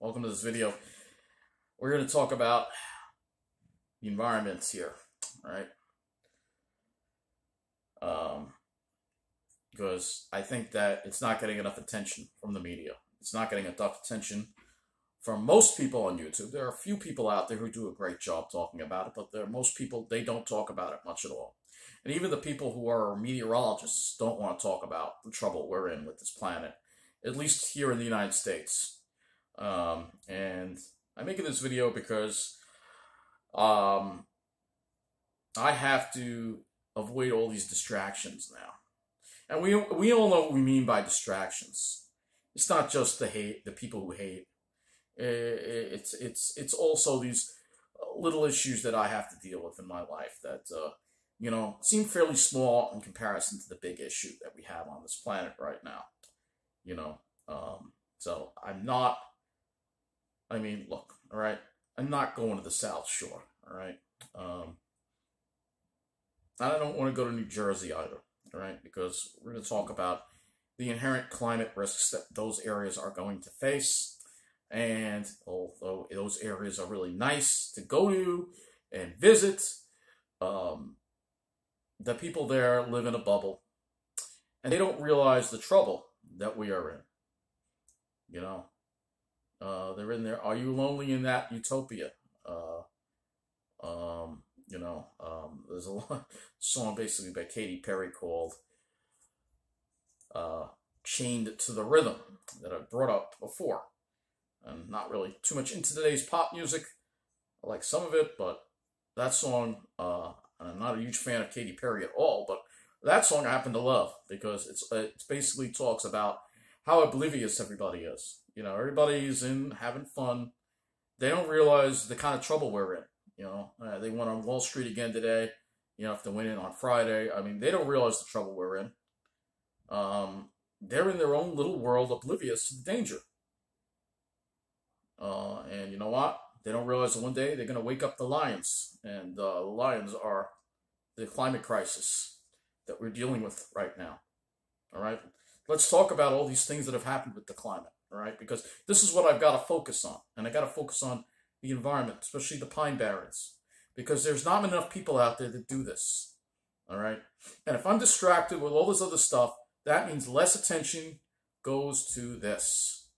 Welcome to this video. We're going to talk about the environment here, right? Because I think that it's not getting enough attention from the media. It's not getting enough attention from most people on YouTube. There are a few people out there who do a great job talking about it, but most people, they don't talk about it much at all. And even the people who are meteorologists don't want to talk about the trouble we're in with this planet, at least here in the United States. And I'm making this video because I have to avoid all these distractions now. And we all know what we mean by distractions. It's not just the hate, the people who hate. It's also these little issues that I have to deal with in my life that seem fairly small in comparison to the big issue that we have on this planet right now. So look, all right, I'm not going to the South Shore, all right. I don't want to go to New Jersey either, all right, because we're going to talk about the inherent climate risks that those areas are going to face. And although those areas are really nice to go to and visit, the people there live in a bubble, and they don't realize the trouble that we are in. They're in there. Are you lonely in that utopia? There's a song basically by Katy Perry called Chained to the Rhythm that I've brought up before. I'm not really too much into today's pop music. I like some of it, but that song, I'm not a huge fan of Katy Perry at all, but that song I happen to love because it basically talks about how oblivious everybody is. Everybody's in having fun. They don't realize the kind of trouble we're in. They went on Wall Street again today. If they went in on Friday, they don't realize the trouble we're in. They're in their own little world, oblivious to the danger. And you know what? They don't realize that one day they're going to wake up the lions. And the lions are the climate crisis that we're dealing with right now. All right? Let's talk about all these things that have happened with the climate. All right? Because this is what I've got to focus on. And I got to focus on the environment, especially the pine barrens. Because there's not enough people out there that do this. All right? And if I'm distracted with all this other stuff, that means less attention goes to this.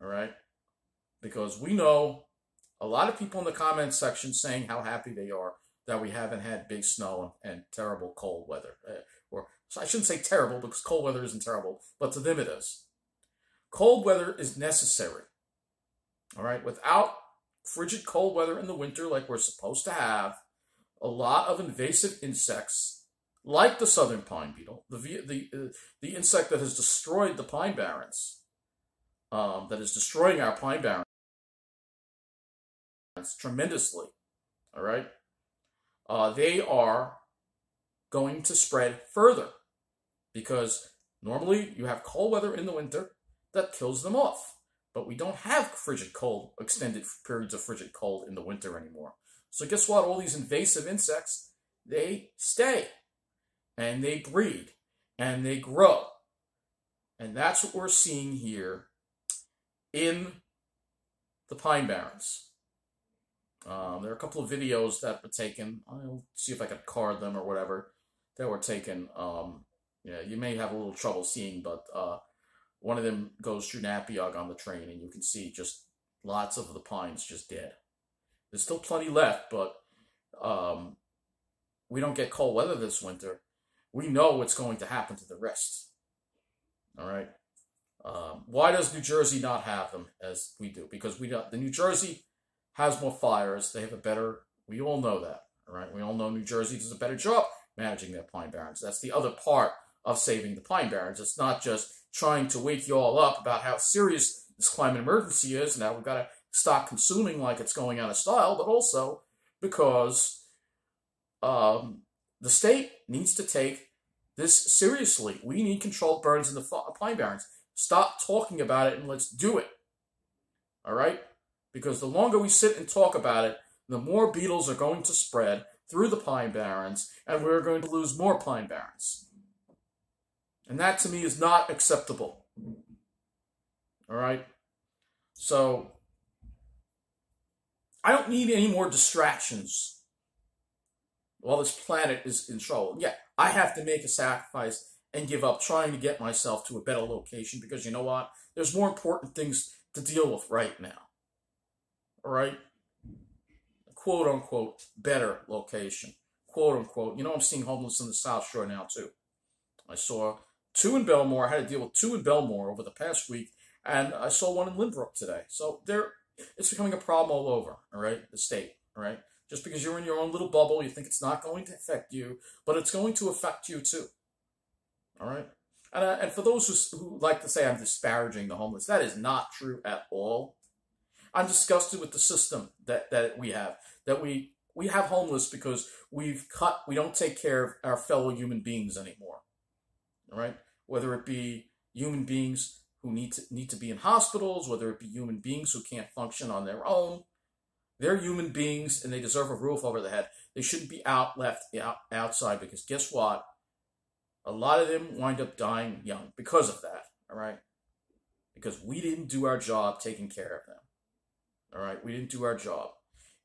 All right? Because we know a lot of people in the comment section saying how happy they are that we haven't had big snow and terrible cold weather. So I shouldn't say terrible because cold weather isn't terrible, but to them it is. Cold weather is necessary. All right? Without frigid cold weather in the winter like we're supposed to have, a lot of invasive insects, like the southern pine beetle, the insect that has destroyed the pine barrens, that is destroying our pine barrens tremendously, all right? They are going to spread further because normally you have cold weather in the winter that kills them off. But we don't have frigid cold, extended periods of frigid cold in the winter anymore. So guess what? All these invasive insects, they stay and they breed and they grow. And that's what we're seeing here in the pine barrens. There are a couple of videos that were taken. I'll see if I can card them or whatever that were taken. You may have a little trouble seeing, but one of them goes through Napiog on the train, and you can see just lots of the pines just dead. There's still plenty left, but we don't get cold weather this winter. We know what's going to happen to the rest. All right. Why does New Jersey not have them as we do? Because the New Jersey has more fires. They have a better. We all know that. All right. We all know New Jersey does a better job managing their pine barrens. That's the other part of saving the pine barrens. It's not just trying to wake you all up about how serious this climate emergency is and how we've got to stop consuming like it's going out of style, but also because the state needs to take this seriously. We need controlled burns in the pine barrens. Stop talking about it and let's do it. All right? Because the longer we sit and talk about it, the more beetles are going to spread through the pine barrens, and we're going to lose more pine barrens. And that, to me, is not acceptable. All right? So I don't need any more distractions while this planet is in trouble. Yeah, I have to make a sacrifice and give up trying to get myself to a better location because you know what? There's more important things to deal with right now. All right? Quote unquote, better location. Quote unquote. You know, I'm seeing homeless in the South Shore now, too. I saw two in Belmore. I had to deal with two in Belmore over the past week, and I saw one in Lynbrook today. So it's becoming a problem all over, all right, the state, all right? Just because you're in your own little bubble, you think it's not going to affect you, but it's going to affect you too, all right? And for those who like to say I'm disparaging the homeless, that is not true at all. I'm disgusted with the system that we have, that we have homeless because we don't take care of our fellow human beings anymore, all right? Whether it be human beings who need to be in hospitals, whether it be human beings who can't function on their own. They're human beings and they deserve a roof over their head. They shouldn't be left outside because guess what? A lot of them wind up dying young because of that, all right? Because we didn't do our job taking care of them, all right? We didn't do our job.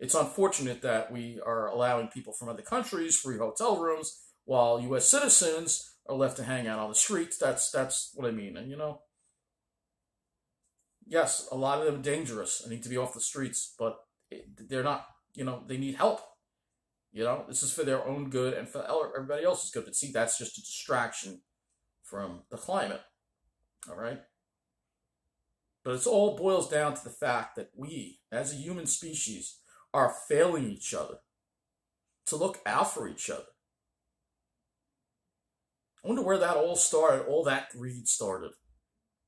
It's unfortunate that we are allowing people from other countries free hotel rooms while U.S. citizens are left to hang out on the streets. That's what I mean. And, you know, yes, a lot of them are dangerous and need to be off the streets, but they're not, you know, they need help. You know, this is for their own good and for everybody else's good. But see, that's just a distraction from the climate, all right? But it all boils down to the fact that we, as a human species, are failing each other to look out for each other. I wonder where that all started, all that greed started.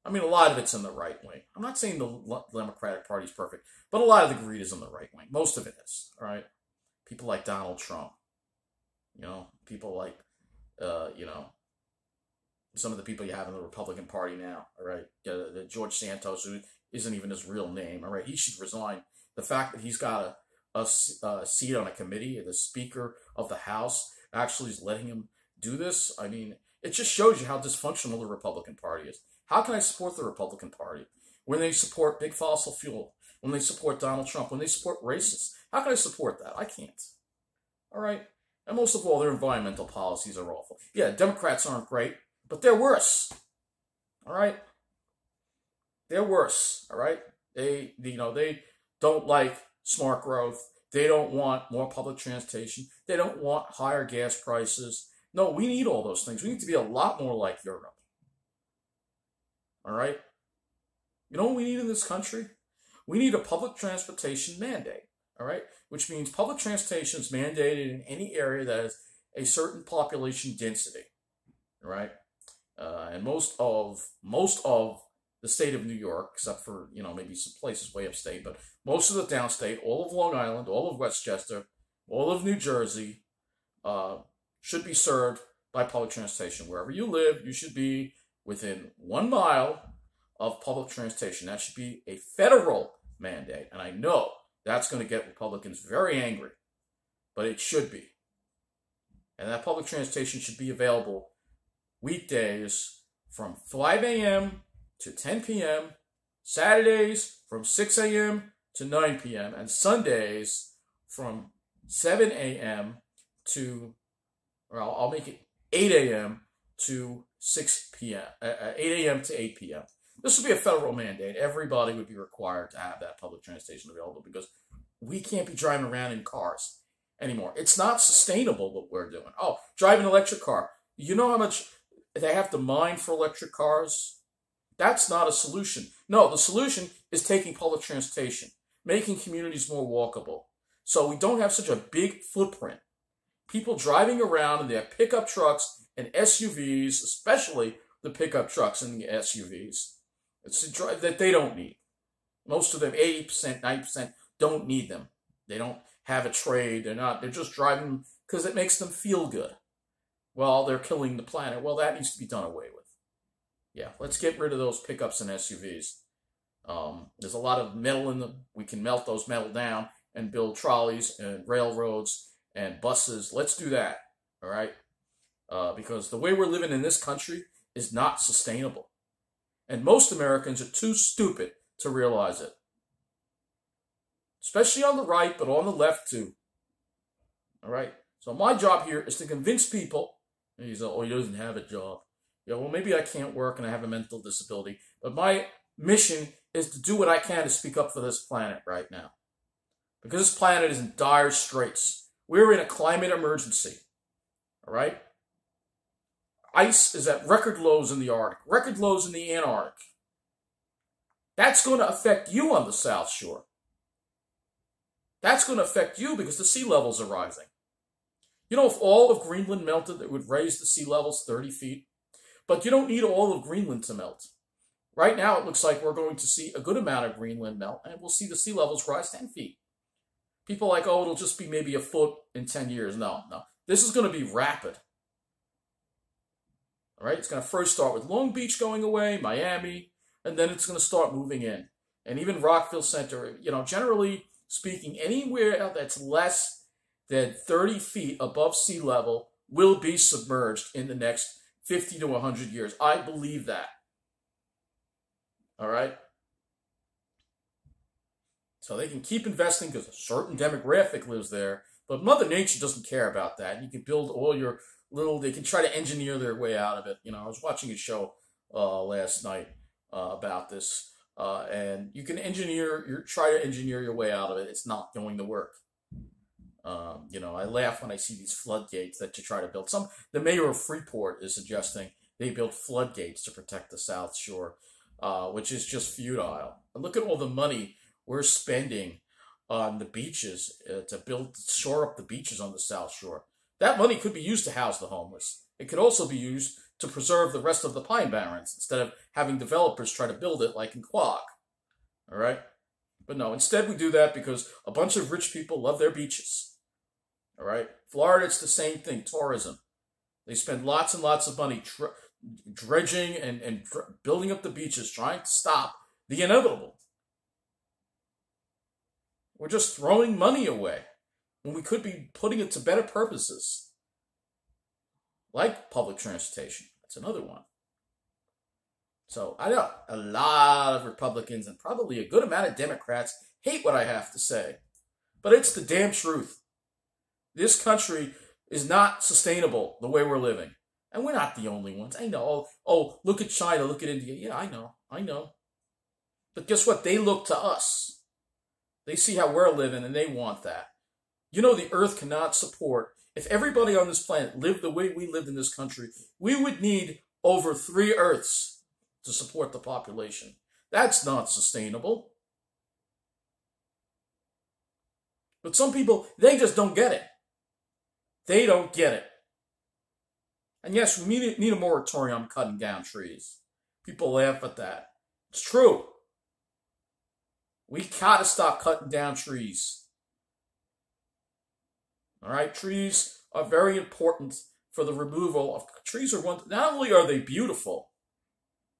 I mean, a lot of it's in the right wing. I'm not saying the Democratic Party is perfect, but a lot of the greed is in the right wing. Most of it is, all right? People like Donald Trump, you know, people like, you know, some of the people you have in the Republican Party now, all right? The George Santos, who isn't even his real name, all right? He should resign. The fact that he's got a seat on a committee, the Speaker of the House actually is letting him do this. I mean, it just shows you how dysfunctional the Republican Party is. How can I support the Republican Party when they support big fossil fuel, when they support Donald Trump, when they support racists? How can I support that? I can't. All right? And most of all, their environmental policies are awful. Yeah, Democrats aren't great, but they're worse. All right? They're worse. All right? They don't like smart growth. They don't want more public transportation. They don't want higher gas prices. No, we need all those things. We need to be a lot more like Europe. All right? You know what we need in this country? We need a public transportation mandate. All right? Which means public transportation is mandated in any area that has a certain population density. All right? And most of the state of New York, except for, you know, maybe some places way upstate, but most of the downstate, all of Long Island, all of Westchester, all of New Jersey, should be served by public transportation. Wherever you live, you should be within 1 mile of public transportation. That should be a federal mandate. And I know that's going to get Republicans very angry, but it should be. And that public transportation should be available weekdays from 5 a.m. to 10 p.m., Saturdays from 6 a.m. to 9 p.m., and Sundays from 7 a.m. to, or I'll make it 8 a.m. to 6 p.m., 8 a.m. to 8 p.m. This would be a federal mandate. Everybody would be required to have that public transportation available because we can't be driving around in cars anymore. It's not sustainable what we're doing. Oh, drive an electric car. You know how much they have to mine for electric cars? That's not a solution. No, the solution is taking public transportation, making communities more walkable, so we don't have such a big footprint. People driving around in their pickup trucks and SUVs, especially the pickup trucks and the SUVs, it's a drive that they don't need. Most of them, 80%, 90%, don't need them. They don't have a trade. They're just driving because it makes them feel good. Well, they're killing the planet. Well, that needs to be done away with. Yeah, let's get rid of those pickups and SUVs. There's a lot of metal in them. We can melt those metal down and build trolleys and railroads and buses. Let's do that, all right? Because the way we're living in this country is not sustainable. And most Americans are too stupid to realize it. especially on the right, but on the left too. All right. So my job here is to convince people. And he's like, oh, he doesn't have a job. Yeah, well, maybe I can't work and I have a mental disability. But my mission is to do what I can to speak up for this planet right now. Because this planet is in dire straits. We're in a climate emergency. All right? Ice is at record lows in the Arctic, record lows in the Antarctic. That's going to affect you on the South Shore. That's going to affect you because the sea levels are rising. You know, if all of Greenland melted, it would raise the sea levels 30 feet. But you don't need all of Greenland to melt. Right now, it looks like we're going to see a good amount of Greenland melt, and we'll see the sea levels rise 10 feet. People are like, oh, it'll just be maybe a foot in 10 years. No. This is going to be rapid. All right? It's going to first start with Long Beach going away, Miami, and then it's going to start moving in. And even Rockville Center, you know, generally speaking, anywhere that's less than 30 feet above sea level will be submerged in the next 50 to 100 years. I believe that. All right? So they can keep investing because a certain demographic lives there, but Mother Nature doesn't care about that. You can build all your they can try to engineer their way out of it. You know, I was watching a show last night about this, and you can try to engineer your way out of it. It's not going to work. You know, I laugh when I see these floodgates that you try to build. The mayor of Freeport is suggesting they build floodgates to protect the South Shore, which is just futile. And look at all the money we're spending on the beaches to shore up the beaches on the South Shore. That money could be used to house the homeless. It could also be used to preserve the rest of the Pine Barrens instead of having developers try to build it like in Quag. All right? But no, instead we do that because a bunch of rich people love their beaches. All right? Florida, it's the same thing, tourism. They spend lots and lots of money dredging and building up the beaches, trying to stop the inevitable. We're just throwing money away when we could be putting it to better purposes, like public transportation. That's another one. So I know a lot of Republicans and probably a good amount of Democrats hate what I have to say, but it's the damn truth. This country is not sustainable the way we're living, and we're not the only ones. I know. Oh, look at China, look at India. Yeah, I know. But guess what? They look to us. They see how we're living, and they want that. You know, the earth cannot support, if everybody on this planet lived the way we lived in this country, we would need over 3 earths to support the population. That's not sustainable. But some people, they just don't get it. They don't get it. And yes, we need a moratorium on cutting down trees. People laugh at that. It's true. We gotta stop cutting down trees. All right, trees are very important for the removal of trees. Not only are they beautiful,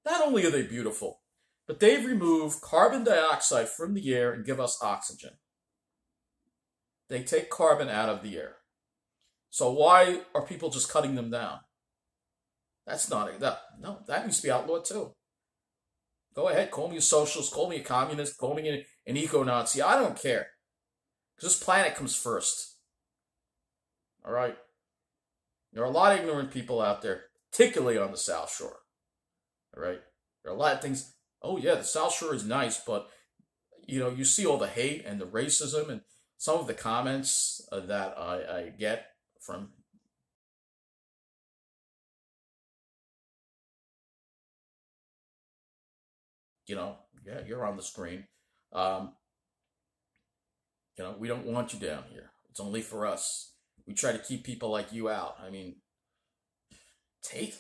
but they remove carbon dioxide from the air and give us oxygen. They take carbon out of the air. So why are people just cutting them down? That needs to be outlawed too. Go ahead, call me a socialist, call me a communist, call me an eco-Nazi. I don't care. Because this planet comes first. All right? There are a lot of ignorant people out there, particularly on the South Shore. All right? There are a lot of things. Oh, yeah, the South Shore is nice, but, you know, you see all the hate and the racism and some of the comments that I get from yeah, you're on the screen. We don't want you down here. It's only for us. We try to keep people like you out. I mean, Tate,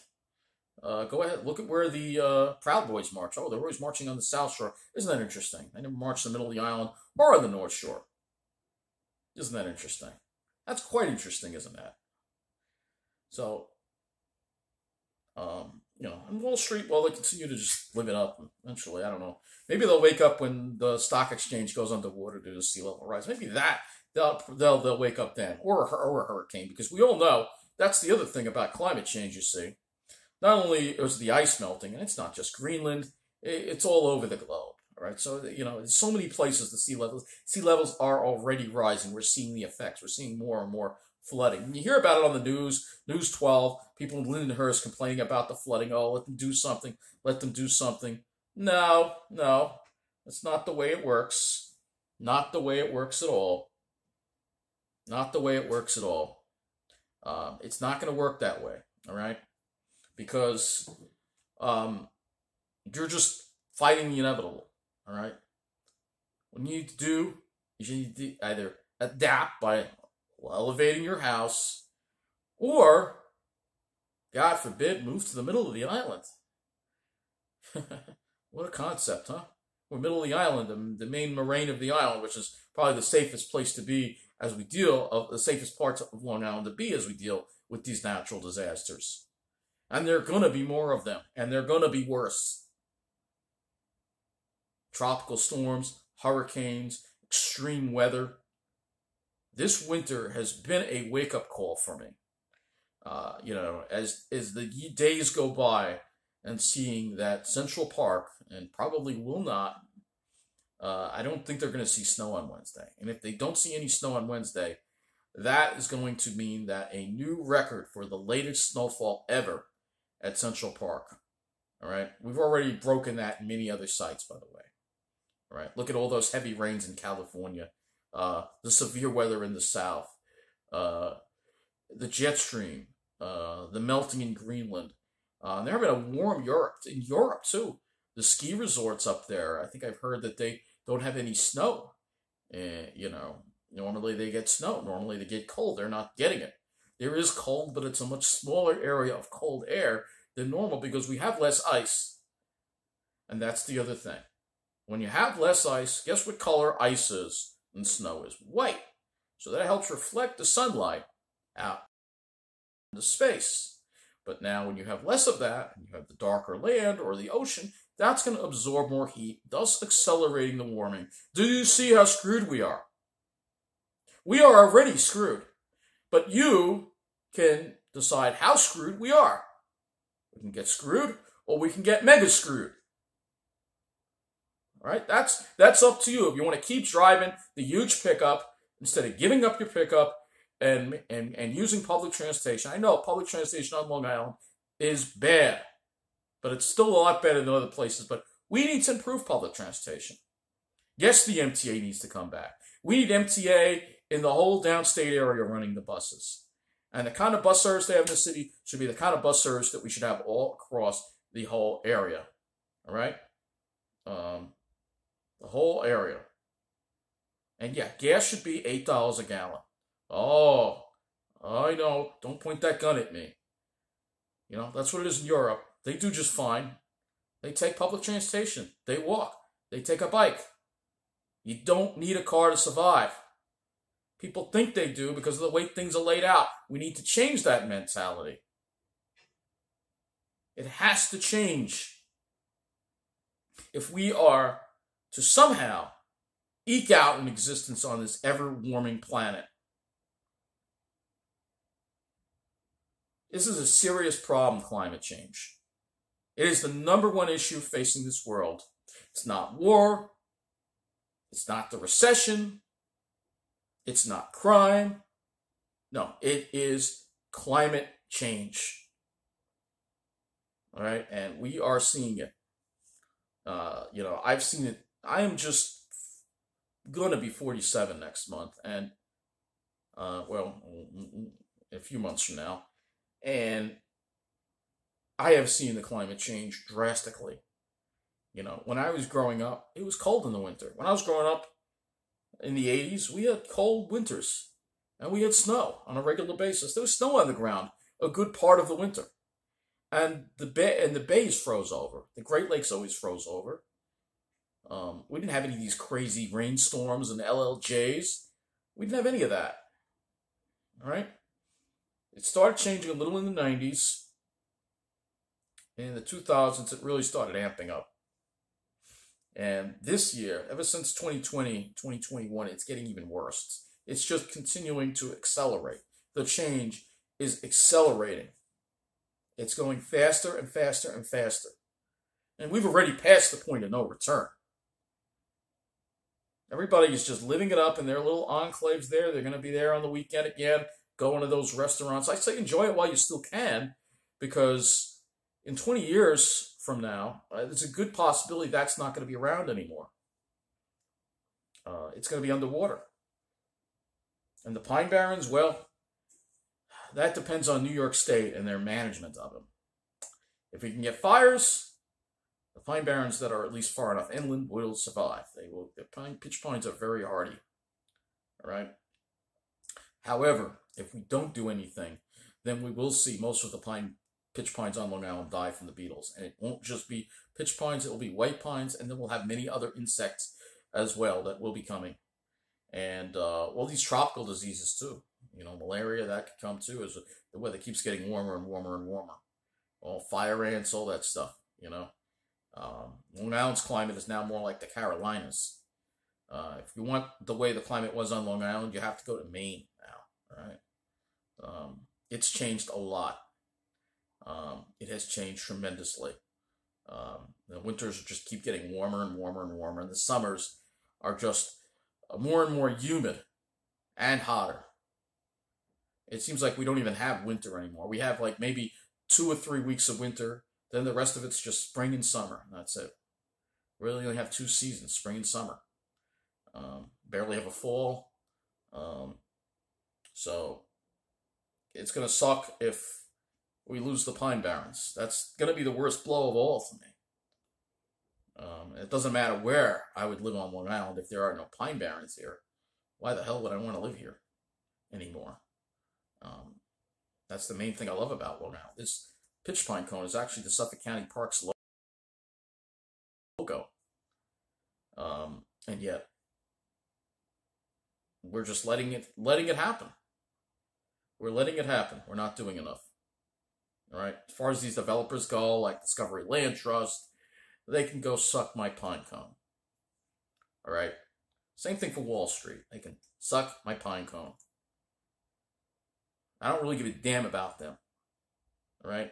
go ahead. Look at where the Proud Boys march. Oh, they're always marching on the South Shore. Isn't that interesting? They never march in the middle of the island or on the North Shore. Isn't that interesting? That's quite interesting, isn't that? So, on Wall Street, well, they continue to just live it up eventually. I don't know. Maybe they'll wake up when the stock exchange goes underwater due to sea level rise. Maybe that they'll wake up then, or a hurricane, because we all know that's the other thing about climate change. You see, not only is the ice melting, and it's not just Greenland; it's all over the globe. All right, so there's so many places the sea levels are already rising. We're seeing the effects. We're seeing more and more flooding. And you hear about it on the News 12. People in Lindenhurst complaining about the flooding. Oh, let them do something. Let them do something. No, no, that's not the way it works. Not the way it works at all. Not the way it works at all. It's not going to work that way. All right, because you're just fighting the inevitable. All right. What you need to do is you need to either adapt by elevating your house, or, God forbid, move to the middle of the island. What a concept, huh? We're middle of the island, the main moraine of the island, which is probably the safest place to be as we deal of the safest parts of Long Island to be as we deal with these natural disasters. And there are going to be more of them, and they're going to be worse. Tropical storms, hurricanes, extreme weather. This winter has been a wake-up call for me. As the days go by and seeing that Central Park, and probably will not, I don't think they're going to see snow on Wednesday. And if they don't see any snow on Wednesday, that is going to mean that a new record for the latest snowfall ever at Central Park. All right? We've already broken that in many other sites, by the way. All right? Look at all those heavy rains in California, the severe weather in the South, the jet stream, the melting in Greenland. There have been a warm Europe, in Europe, too. The ski resorts up there, I think I've heard that they don't have any snow. Normally they get snow. Normally they get cold. They're not getting it. There is cold, but it's a much smaller area of cold air than normal because we have less ice. And that's the other thing. When you have less ice, guess what color ice is and snow is? White. So that helps reflect the sunlight out into space. But now when you have less of that, and you have the darker land or the ocean, that's going to absorb more heat, thus accelerating the warming. Do you see how screwed we are? We are already screwed. But you can decide how screwed we are. We can get screwed, or we can get mega screwed. All right, that's up to you. If you want to keep driving the huge pickup instead of giving up your pickup and using public transportation. I know public transportation on Long Island is bad, but it's still a lot better than other places. But we need to improve public transportation. Yes, the MTA needs to come back. We need MTA in the whole downstate area running the buses. And the kind of bus service they have in the city should be the kind of bus service that we should have all across the whole area. All right? The whole area. And yeah, gas should be $8 a gallon. Oh, I know. Don't point that gun at me. That's what it is in Europe. They do just fine. They take public transportation. They walk. They take a bike. You don't need a car to survive. People think they do because of the way things are laid out. We need to change that mentality. It has to change if we are to somehow eke out an existence on this ever-warming planet. This is a serious problem, climate change. It is the #1 issue facing this world. It's not war. It's not the recession. It's not crime. No, it is climate change. All right, and we are seeing it. I've seen it. I am just going to be 47 next month, and a few months from now, and I have seen the climate change drastically. When I was growing up, it was cold in the winter. When I was growing up in the 80s, we had cold winters, and we had snow on a regular basis. There was snow on the ground a good part of the winter, and the bays froze over. The Great Lakes always froze over. We didn't have any of these crazy rainstorms and LLJs. We didn't have any of that. All right? It started changing a little in the 90s. In the 2000s, it really started amping up. And this year, ever since 2020, 2021, it's getting even worse. It's just continuing to accelerate. The change is accelerating. It's going faster and faster and faster. And we've already passed the point of no return. Everybody is just living it up in their little enclaves there. They're going to be there on the weekend again, going to those restaurants. I say enjoy it while you still can, because in 20 years from now, there's a good possibility that's not going to be around anymore. It's going to be underwater. And the Pine Barrens, well, that depends on New York State and their management of them. If we can get fires, the Pine Barrens that are at least far enough inland will survive. They will. Pitch pines are very hardy. All right. However, if we don't do anything, then we will see most of the pitch pines on Long Island die from the beetles. And it won't just be pitch pines, it will be white pines, and then we'll have many other insects as well that will be coming. And all these tropical diseases too. You know, malaria, that could come too, as the weather keeps getting warmer and warmer and warmer. All fire ants, all that stuff, you know. Long Island's climate is now more like the Carolinas. If you want the way the climate was on Long Island, you have to go to Maine now, right? It's changed a lot. It has changed tremendously. The winters just keep getting warmer and warmer and warmer, and the summers are just more and more humid and hotter. It seems like we don't even have winter anymore. We have like maybe 2 or 3 weeks of winter, then the rest of it's just spring and summer. That's it. We really only have 2 seasons, spring and summer. Barely have a fall. So it's going to suck if we lose the Pine Barrens. That's going to be the worst blow of all for me. It doesn't matter where I would live on Long Island if there are no Pine Barrens here. Why the hell would I want to live here anymore? That's the main thing I love about Long Island. This pitch pine cone is actually the Suffolk County Parks logo. And yet, we're just letting it happen. We're letting it happen. We're not doing enough. All right. As far as these developers go, like Discovery Land Trust, they can go suck my pine cone. All right. Same thing for Wall Street. They can suck my pine cone. I don't really give a damn about them. All right.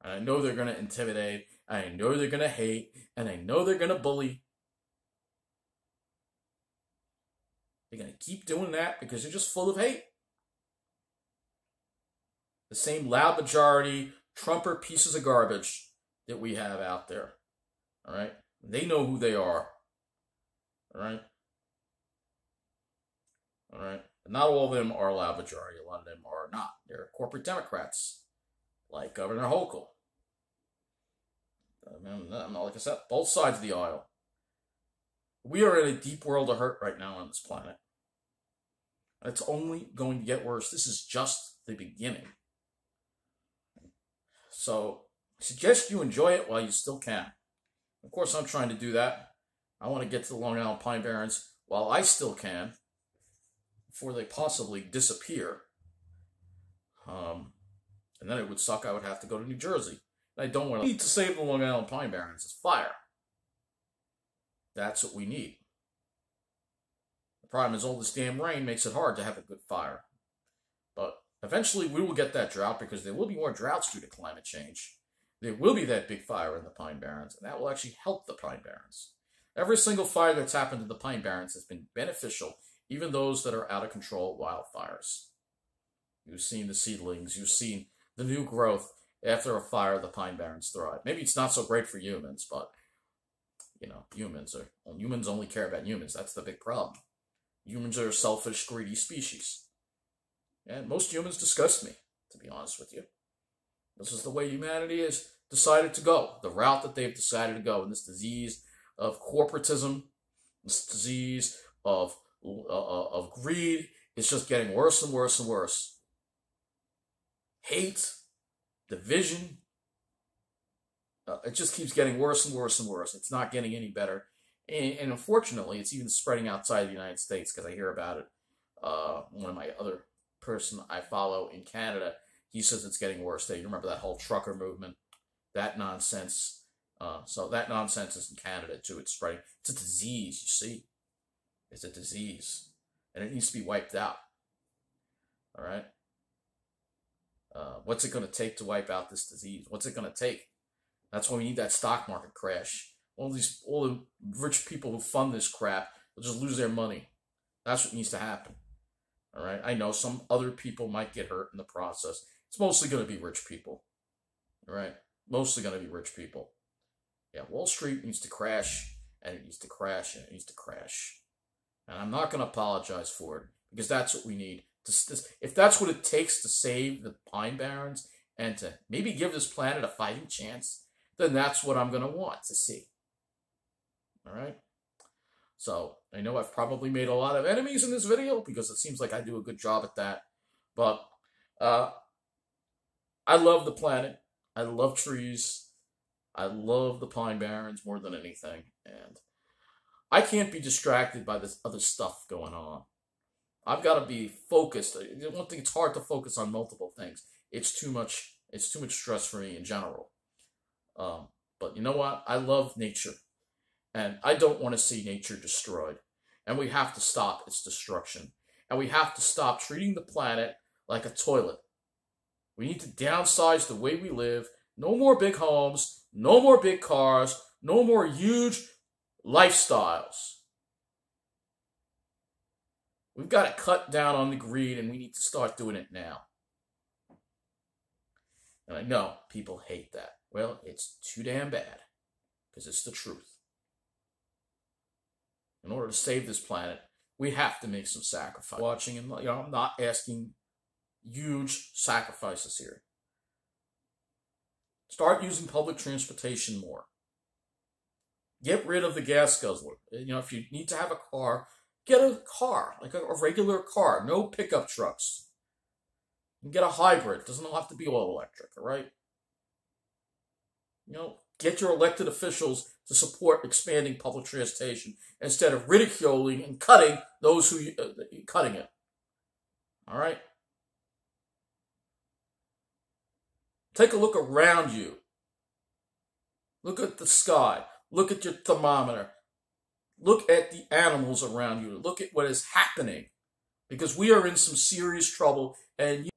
And I know they're going to intimidate. I know they're going to hate. And I know they're going to bully. They're going to keep doing that because they're just full of hate. The same loud majority, Trumper pieces of garbage that we have out there. All right? They know who they are. All right? All right? But not all of them are a loud majority. A lot of them are not. They're corporate Democrats, like Governor Hochul. Like I said, both sides of the aisle. We are in a deep world of hurt right now on this planet. It's only going to get worse. This is just the beginning. So, I suggest you enjoy it while you still can. Of course, I'm trying to do that. I want to get to the Long Island Pine Barrens while I still can, before they possibly disappear. And then it would suck. I would have to go to New Jersey. And I don't want to. Need to save the Long Island Pine Barrens is fire. That's what we need. The problem is all this damn rain makes it hard to have a good fire. But eventually we will get that drought because there will be more droughts due to climate change. There will be that big fire in the Pine Barrens, and that will actually help the Pine Barrens. Every single fire that's happened in the Pine Barrens has been beneficial, even those that are out of control wildfires. You've seen the seedlings, you've seen the new growth. After a fire, the Pine Barrens thrive. Maybe it's not so great for humans, but, you know, humans only care about humans. That's the big problem. Humans are a selfish, greedy species. And most humans disgust me, to be honest with you. This is the way humanity has decided to go, the route that they've decided to go in this disease of corporatism, this disease of greed. It's just getting worse and worse and worse. Hate, division, it just keeps getting worse and worse and worse. It's not getting any better. And unfortunately, it's even spreading outside the United States because I hear about it. One of my other person I follow in Canada, he says it's getting worse. You remember that whole trucker movement, that nonsense. So that nonsense is in Canada too. It's spreading. It's a disease, you see. It's a disease. And it needs to be wiped out. All right? What's it going to take to wipe out this disease? What's it going to take? That's why we need that stock market crash. all the rich people who fund this crap will just lose their money. That's what needs to happen. All right. I know some other people might get hurt in the process. It's mostly going to be rich people. All right. Mostly going to be rich people. Yeah. Wall Street needs to crash, and it needs to crash, and it needs to crash. And I'm not going to apologize for it, because that's what we need. If that's what it takes to save the Pine Barrens and to maybe give this planet a fighting chance, then that's what I'm going to want to see. All right? So, I know I've probably made a lot of enemies in this video, because it seems like I do a good job at that. But I love the planet. I love trees. I love the Pine Barrens more than anything. And I can't be distracted by this other stuff going on. I've got to be focused. One thing, it's hard to focus on multiple things. It's too much stress for me in general. But you know what? I love nature. And I don't want to see nature destroyed. And we have to stop its destruction. And we have to stop treating the planet like a toilet. We need to downsize the way we live. No more big homes. No more big cars. No more huge lifestyles. We've got to cut down on the greed, and we need to start doing it now. And I know people hate that. Well, it's too damn bad, because it's the truth. In order to save this planet, we have to make some sacrifice. Watching, and I'm not asking huge sacrifices here. Start using public transportation more. Get rid of the gas guzzler. If you need to have a car, get a car, like a regular car. No pickup trucks. And get a hybrid. It doesn't have to be all electric, all right? Get your elected officials to support expanding public transportation instead of ridiculing and cutting those who cutting it. All right? Take a look around you. Look at the sky. Look at your thermometer. Look at the animals around you. Look at what is happening. Because we are in some serious trouble, and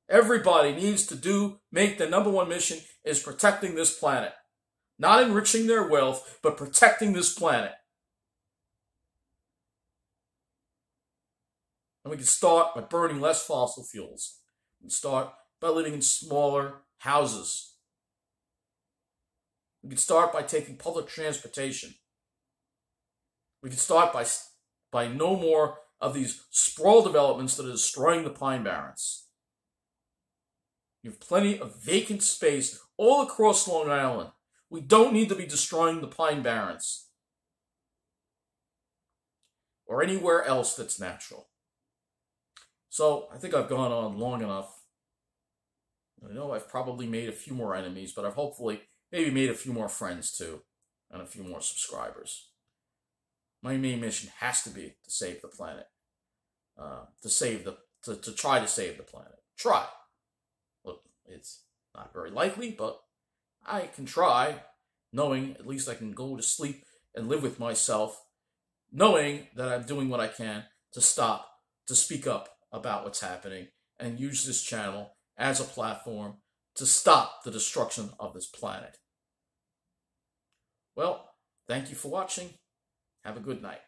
everybody needs to make the number one mission is protecting this planet. Not enriching their wealth, but protecting this planet. And we can start by burning less fossil fuels. We can start by living in smaller houses. We can start by taking public transportation. We can start by no more of these sprawl developments that are destroying the Pine Barrens. You have plenty of vacant space all across Long Island. We don't need to be destroying the Pine Barrens or anywhere else that's natural. So I think I've gone on long enough. I know I've probably made a few more enemies, but I've hopefully maybe made a few more friends too, and a few more subscribers. My main mission has to be to save the planet, to try to save the planet. Try. Look, it's not very likely, but I can try, knowing at least I can go to sleep and live with myself, knowing that I'm doing what I can to speak up about what's happening, and use this channel as a platform to stop the destruction of this planet. Well, thank you for watching. Have a good night.